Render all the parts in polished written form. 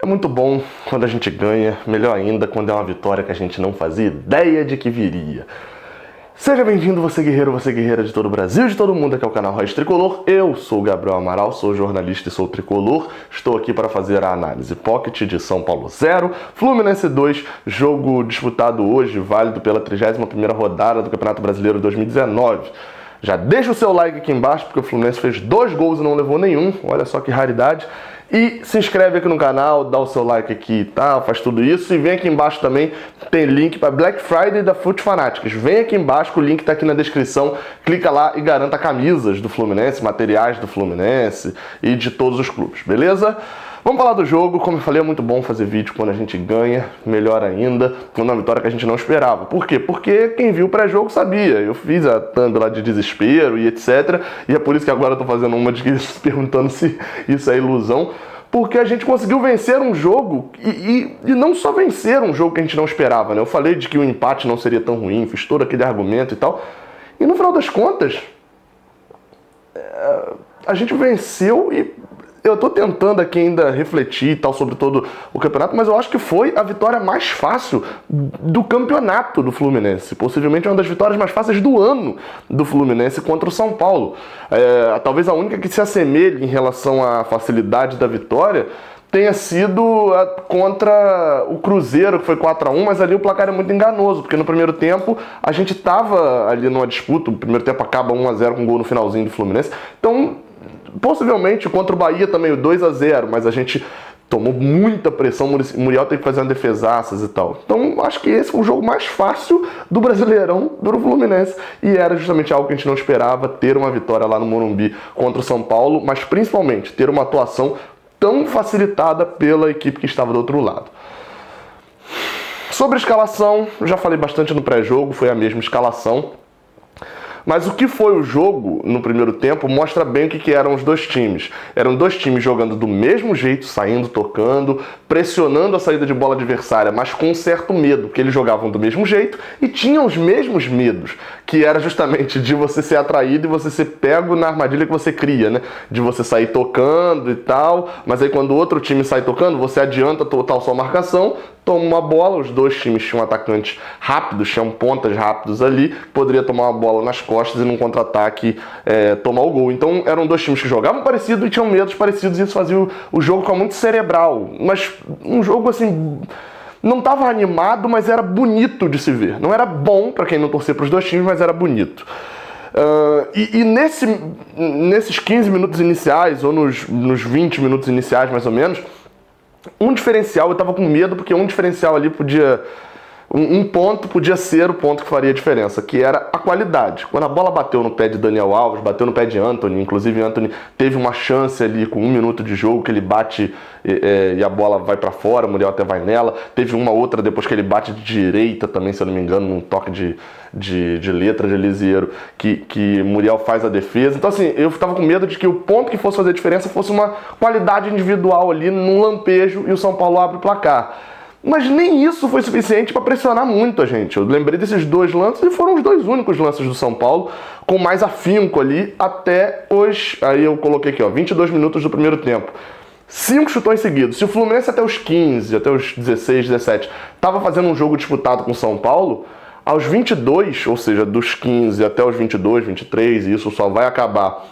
É muito bom quando a gente ganha, melhor ainda quando é uma vitória que a gente não fazia ideia de que viria. Seja bem-vindo, você guerreiro, você guerreira de todo o Brasil, de todo mundo, aqui é o canal Raiz Tricolor. Eu sou o Gabriel Amaral, sou jornalista e sou tricolor. Estou aqui para fazer a análise Pocket de São Paulo 0, Fluminense 2, jogo disputado hoje, válido pela 31ª rodada do Campeonato Brasileiro 2019. Já deixa o seu like aqui embaixo, porque o Fluminense fez 2 gols e não levou nenhum, olha só que raridade. E se inscreve aqui no canal, dá o seu like aqui e tal, faz tudo isso. E vem aqui embaixo também, tem link para Black Friday da Fute Fanatics. Vem aqui embaixo, o link tá aqui na descrição. Clica lá e garanta camisas do Fluminense, materiais do Fluminense e de todos os clubes, beleza? Vamos falar do jogo. Como eu falei, é muito bom fazer vídeo quando a gente ganha, melhor ainda, quando é uma vitória que a gente não esperava. Por quê? Porque quem viu o pré-jogo sabia. Eu fiz a thumb lá de desespero e etc. E é por isso que agora eu tô fazendo uma de perguntando se isso é ilusão. Porque a gente conseguiu vencer um jogo e não só vencer um jogo que a gente não esperava, né? Eu falei de que o empate não seria tão ruim, fiz todo aquele argumento e tal. E no final das contas, a gente venceu e eu tô tentando aqui ainda refletir e tal sobre todo o campeonato, mas eu acho que foi a vitória mais fácil do campeonato do Fluminense. Possivelmente uma das vitórias mais fáceis do ano do Fluminense contra o São Paulo. Talvez a única que se assemelhe em relação à facilidade da vitória tenha sido contra o Cruzeiro, que foi 4-1, mas ali o placar é muito enganoso, porque no primeiro tempo a gente tava ali numa disputa, o primeiro tempo acaba 1-0 com um gol no finalzinho do Fluminense, então possivelmente contra o Bahia também o 2-0, mas a gente tomou muita pressão, o Muriel teve que fazer uma defesaças e tal. Então acho que esse foi o jogo mais fácil do Brasileirão do Fluminense e era justamente algo que a gente não esperava, ter uma vitória lá no Morumbi contra o São Paulo, mas principalmente ter uma atuação tão facilitada pela equipe que estava do outro lado. Sobre a escalação, já falei bastante no pré-jogo, foi a mesma escalação. Mas o que foi o jogo no primeiro tempo mostra bem o que eram os dois times. Eram dois times jogando do mesmo jeito, saindo, tocando, pressionando a saída de bola adversária, mas com um certo medo, porque eles jogavam do mesmo jeito e tinham os mesmos medos, que era justamente de você ser atraído e você ser pego na armadilha que você cria, né? De você sair tocando e tal, mas aí quando o outro time sai tocando, você adianta total sua marcação, toma uma bola, os dois times tinham atacantes rápidos, tinham pontas rápidos ali, poderia tomar uma bola nas costas e num contra-ataque tomar o gol. Então eram dois times que jogavam parecido e tinham medos parecidos e isso fazia o jogo ficar muito cerebral. Mas um jogo assim, não estava animado, mas era bonito de se ver. Não era bom para quem não torcia para os dois times, mas era bonito. Nesses 15 minutos iniciais, ou nos 20 minutos iniciais mais ou menos, um diferencial, eu tava com medo porque um diferencial ali podia... Um ponto podia ser o ponto que faria a diferença, que era a qualidade. Quando a bola bateu no pé de Daniel Alves, bateu no pé de Antony, inclusive Antony teve uma chance ali com 1 minuto de jogo que ele bate e a bola vai pra fora, o Muriel até vai nela. Teve uma outra depois que ele bate de direita também, se eu não me engano, num toque de letra de Elisiero, que Muriel faz a defesa. Então assim, eu tava com medo de que o ponto que fosse fazer a diferença fosse uma qualidade individual ali num lampejo e o São Paulo abre o placar. Mas nem isso foi suficiente para pressionar muito a gente. Eu lembrei desses 2 lances e foram os 2 únicos lances do São Paulo, com mais afinco ali até os... Aí eu coloquei aqui, ó, 22 minutos do primeiro tempo. 5 chutões seguidos. Se o Fluminense até os 15, até os 16, 17, estava fazendo um jogo disputado com o São Paulo, aos 22, ou seja, dos 15 até os 22, 23, e isso só vai acabar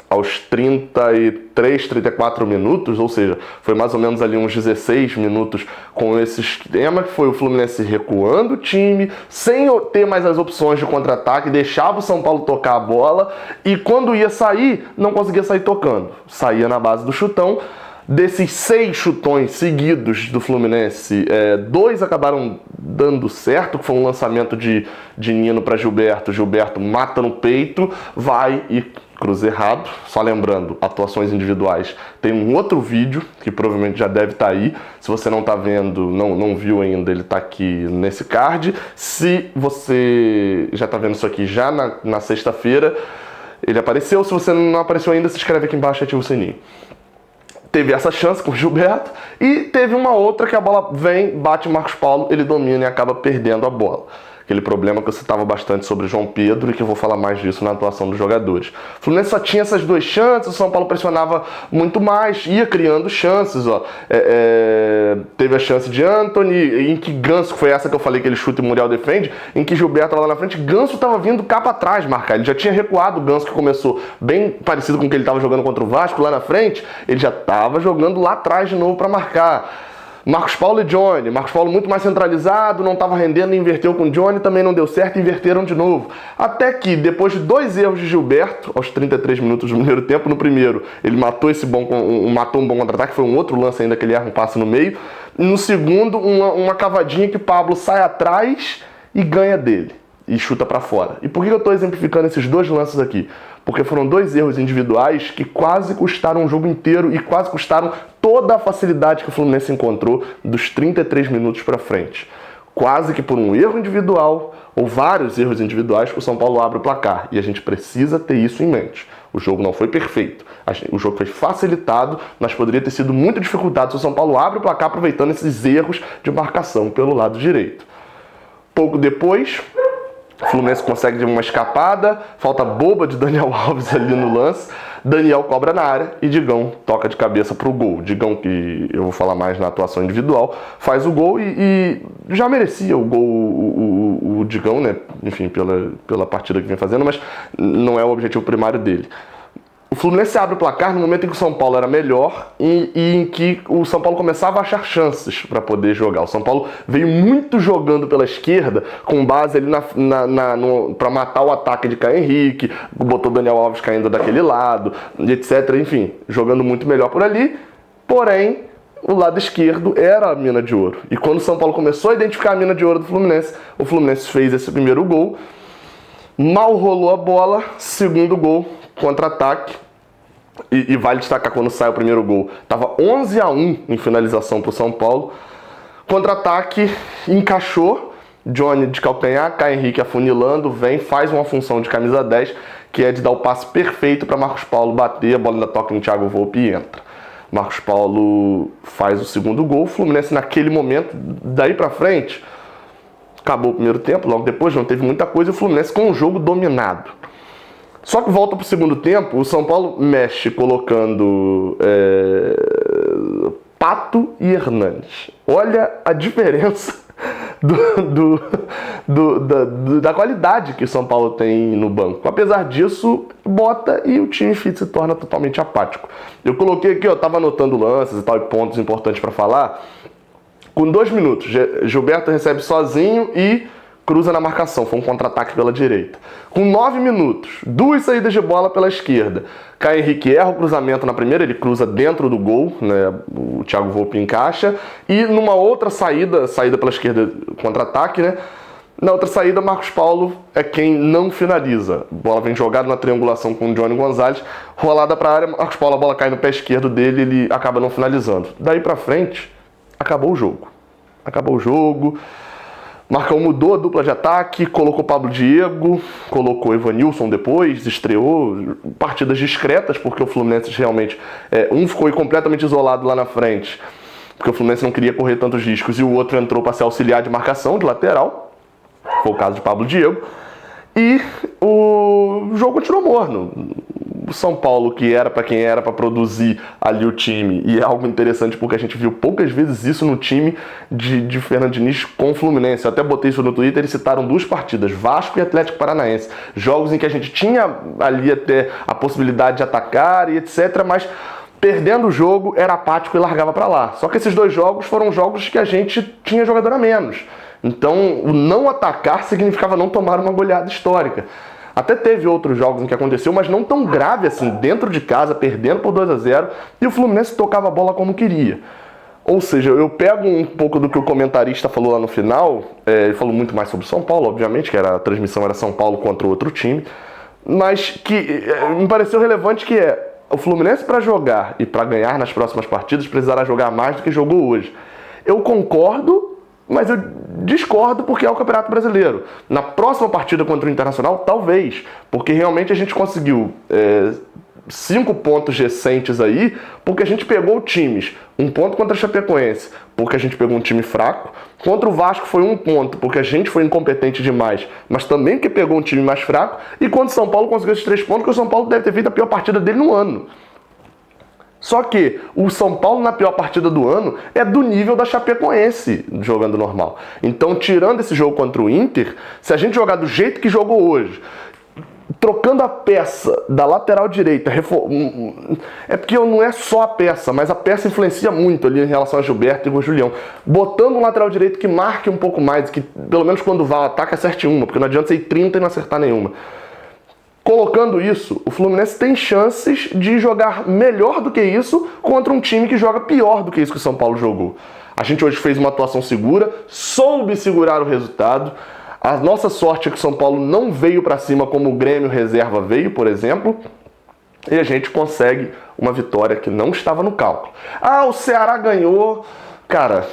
aos 33, 34 minutos, ou seja, foi mais ou menos ali uns 16 minutos com esse esquema que foi o Fluminense recuando o time, sem ter mais as opções de contra-ataque, deixava o São Paulo tocar a bola e quando ia sair, não conseguia sair tocando. Saía na base do chutão. Desses 6 chutões seguidos do Fluminense, 2 acabaram dando certo, que foi um lançamento de Nino para Gilberto. Gilberto mata no peito, vai e cruza errado. Só lembrando, atuações individuais. Tem um outro vídeo, que provavelmente já deve estar aí. Se você não está vendo, não viu ainda, ele está aqui nesse card. Se você já está vendo isso aqui já na sexta-feira, ele apareceu. Se você não apareceu ainda, se inscreve aqui embaixo e ativa o sininho. Teve essa chance com o Gilberto e teve uma outra que a bola vem, bate o Marcos Paulo, ele domina e acaba perdendo a bola. aquele problema que eu citava bastante sobre o João Pedro e que eu vou falar mais disso na atuação dos jogadores. O Fluminense só tinha essas 2 chances, o São Paulo pressionava muito mais, ia criando chances, ó. Teve a chance de Antony, em que Ganso, foi essa que eu falei que ele chuta e o Muriel defende, em que Gilberto lá na frente, Ganso estava vindo cá para trás marcar, ele já tinha recuado, o Ganso que começou bem parecido com o que ele estava jogando contra o Vasco lá na frente, ele já estava jogando lá atrás de novo para marcar. Marcos Paulo e Johnny, Marcos Paulo muito mais centralizado, não estava rendendo, inverteu com o Johnny, também não deu certo, inverteram de novo. Até que, depois de 2 erros de Gilberto, aos 33 minutos do primeiro tempo, no primeiro ele matou um bom contra-ataque, foi um outro lance ainda que ele erra um passe no meio, e no segundo, uma cavadinha que Pablo sai atrás e ganha dele, e chuta para fora. E por que eu estou exemplificando esses 2 lances aqui? Porque foram 2 erros individuais que quase custaram o jogo inteiro e quase custaram toda a facilidade que o Fluminense encontrou dos 33 minutos para frente. Quase que por um erro individual, ou vários erros individuais, o São Paulo abre o placar. E a gente precisa ter isso em mente. O jogo não foi perfeito. O jogo foi facilitado, mas poderia ter sido muito dificultado se o São Paulo abre o placar aproveitando esses erros de marcação pelo lado direito. Pouco depois, o Fluminense consegue uma escapada, falta boba de Daniel Alves ali no lance, Daniel cobra na área e Digão toca de cabeça pro gol. Digão, que eu vou falar mais na atuação individual, faz o gol e já merecia o gol o Digão, né? Enfim, pela partida que vem fazendo, mas não é o objetivo primário dele. O Fluminense abre o placar no momento em que o São Paulo era melhor e em que o São Paulo começava a achar chances para poder jogar. O São Paulo veio muito jogando pela esquerda, com base ali para matar o ataque de Caio Henrique, botou Daniel Alves caindo daquele lado, etc. Enfim, jogando muito melhor por ali. Porém, o lado esquerdo era a mina de ouro. E quando o São Paulo começou a identificar a mina de ouro do Fluminense, o Fluminense fez esse primeiro gol. Mal rolou a bola, segundo gol, contra-ataque, e vale destacar quando sai o primeiro gol, estava 11-1 em finalização para o São Paulo, contra-ataque, encaixou, Johnny de calcanhar, Caio Henrique afunilando, vem, faz uma função de camisa 10, que é de dar o passe perfeito para Marcos Paulo bater, a bola ainda toca no Thiago Volpi e entra. Marcos Paulo faz o segundo gol, o Fluminense naquele momento, daí para frente, acabou o primeiro tempo, logo depois não teve muita coisa, e o Fluminense com o jogo dominado. Só que volta para o segundo tempo, o São Paulo mexe colocando Pato e Hernanes. Olha a diferença da qualidade que o São Paulo tem no banco. Apesar disso, bota e o time se torna totalmente apático. Eu coloquei aqui, eu estava anotando lances e tal, e pontos importantes para falar. Com 2 minutos, Gilberto recebe sozinho e cruza na marcação, foi um contra-ataque pela direita. Com 9 minutos, 2 saídas de bola pela esquerda. Caio Henrique erra o cruzamento na primeira, ele cruza dentro do gol, né? O Thiago Volpi encaixa. E numa outra saída pela esquerda, contra-ataque, né? Na outra saída, Marcos Paulo é quem não finaliza. A bola vem jogada na triangulação com o Johnny Gonzalez, rolada para a área, Marcos Paulo, a bola cai no pé esquerdo dele, ele acaba não finalizando. Daí para frente, acabou o jogo. Acabou o jogo. Marcão mudou a dupla de ataque, colocou Pablo Diego, colocou Evanilson depois, estreou, partidas discretas, porque o Fluminense realmente, um ficou completamente isolado lá na frente, porque o Fluminense não queria correr tantos riscos, e o outro entrou para ser auxiliar de marcação, de lateral, foi o caso de Pablo Diego, e o jogo continuou morno. O São Paulo, que era para quem era para produzir ali o time, e é algo interessante porque a gente viu poucas vezes isso no time de Fernando Diniz com o Fluminense. Eu até botei isso no Twitter, eles citaram 2 partidas, Vasco e Atlético Paranaense, jogos em que a gente tinha ali até a possibilidade de atacar e etc, mas perdendo o jogo era apático e largava para lá. Só que esses 2 jogos foram jogos que a gente tinha jogador a menos, então o não atacar significava não tomar uma goleada histórica. Até teve outros jogos em que aconteceu, mas não tão grave assim, dentro de casa, perdendo por 2-0, e o Fluminense tocava a bola como queria. Ou seja, eu pego um pouco do que o comentarista falou lá no final, ele falou muito mais sobre São Paulo, obviamente, que a transmissão era São Paulo contra o outro time, mas que me pareceu relevante que o Fluminense para jogar e para ganhar nas próximas partidas precisará jogar mais do que jogou hoje. Eu concordo, mas eu discordo porque é o Campeonato Brasileiro. Na próxima partida contra o Internacional, talvez, porque realmente a gente conseguiu 5 pontos recentes aí, porque a gente pegou times, 1 ponto contra a Chapecoense, porque a gente pegou um time fraco. Contra o Vasco foi 1 ponto, porque a gente foi incompetente demais, mas também que pegou um time mais fraco. E contra o São Paulo conseguiu esses 3 pontos, porque o São Paulo deve ter feito a pior partida dele no ano. Só que o São Paulo na pior partida do ano é do nível da Chapecoense jogando normal. Então, tirando esse jogo contra o Inter, se a gente jogar do jeito que jogou hoje, trocando a peça da lateral direita, é porque não é só a peça, mas a peça influencia muito ali em relação a Gilberto e o Julião. Botando um lateral direito que marque um pouco mais, que pelo menos quando vá ao ataque acerte uma, porque não adianta você ir 30 e não acertar nenhuma. Colocando isso, o Fluminense tem chances de jogar melhor do que isso contra um time que joga pior do que isso que o São Paulo jogou. A gente hoje fez uma atuação segura, soube segurar o resultado. A nossa sorte é que o São Paulo não veio para cima como o Grêmio reserva veio, por exemplo, e a gente consegue uma vitória que não estava no cálculo. Ah, o Ceará ganhou. Cara,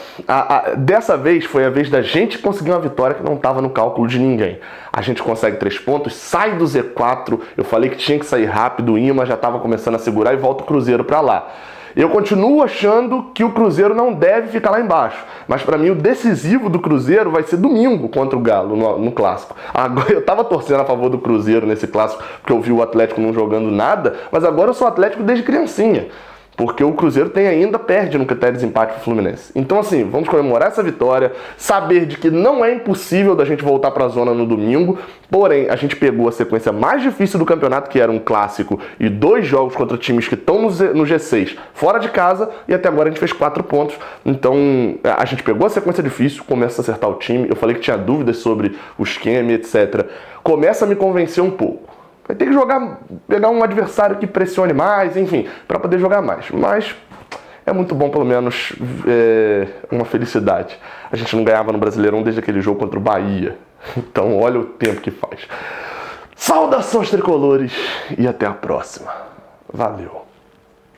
dessa vez foi a vez da gente conseguir uma vitória que não estava no cálculo de ninguém. A gente consegue 3 pontos, sai do Z4, eu falei que tinha que sair rápido, o Ima já estava começando a segurar e volta o Cruzeiro para lá. Eu continuo achando que o Cruzeiro não deve ficar lá embaixo, mas para mim o decisivo do Cruzeiro vai ser domingo contra o Galo no Clássico. Agora eu tava torcendo a favor do Cruzeiro nesse Clássico, porque eu vi o Atlético não jogando nada, mas agora eu sou Atlético desde criancinha. Porque o Cruzeiro perde no critério de desempate pro Fluminense. Então assim, vamos comemorar essa vitória, saber de que não é impossível da gente voltar para a zona no domingo, porém a gente pegou a sequência mais difícil do campeonato, que era um clássico e 2 jogos contra times que estão no G6 fora de casa, e até agora a gente fez 4 pontos. Então a gente pegou a sequência difícil, começa a acertar o time, eu falei que tinha dúvidas sobre o esquema, etc. Começa a me convencer um pouco. Vai ter que pegar um adversário que pressione mais, enfim, para poder jogar mais. Mas é muito bom, pelo menos, uma felicidade. A gente não ganhava no Brasileirão desde aquele jogo contra o Bahia. Então, olha o tempo que faz. Saudações tricolores e até a próxima. Valeu!